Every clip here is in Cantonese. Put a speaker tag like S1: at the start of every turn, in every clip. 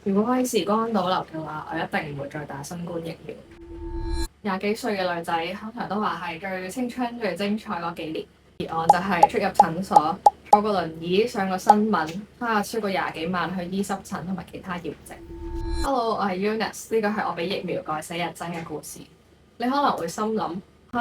S1: 如果可以時光倒流嘅話，我一定唔會再打新冠疫苗。廿幾歲嘅女仔通常都話係最青春、最精彩嗰幾年，而我就係出入診所，坐個輪椅，上個新聞，花超過廿幾萬去醫濕疹同埋其他炎症。Hello，我係 Eunice，呢個係我俾疫苗改寫日真嘅故事。你可能會心諗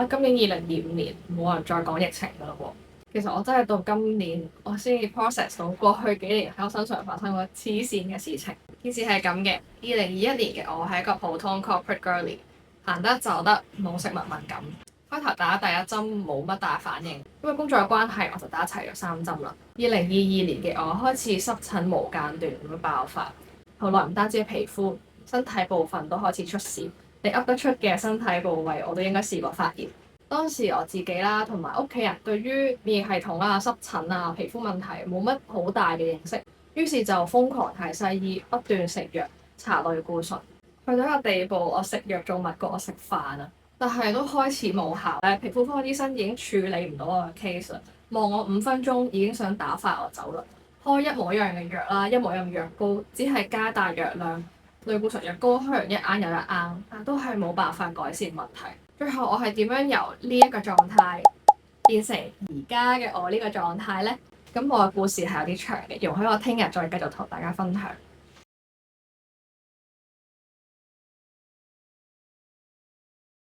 S1: 今年2025年冇人再講疫情㗎啦喎。其實我真係到今年我先至 process 到過去幾年喺我身上發生過黐線嘅事情。件事係咁嘅，2021年嘅我係一個普通 corporate girlie，行得走得冇食物敏感。開頭打第一針冇乜大反應，因為工作嘅關係我就打齊咗3針啦。2022年嘅我開始濕疹無間斷咁樣爆發，後來唔單止係皮膚，身體部分都開始出事。你噏得出嘅身體部位我都應該試過發炎。當時我自己啦，同埋屋企人對於免疫系統啊、濕疹啊、皮膚問題冇乜好大嘅認識，於是就瘋狂睇西醫，不斷食藥、搽類固醇，去到一個地步，我食藥仲密過我食飯啊！但係都開始冇效咧，皮膚科醫生已經處理唔到我嘅 case 啦，望我5分鐘已經想打發我走啦，開一模一樣嘅藥啦，一模一樣嘅藥膏，只係加大藥量，類固醇藥膏開完一罌又一罌，但都係冇辦法改善問題。最後我係點樣由呢一個狀態變成而家嘅我呢個狀態呢？咁我嘅故事係有啲長嘅，容許我聽日再繼續同大家分享。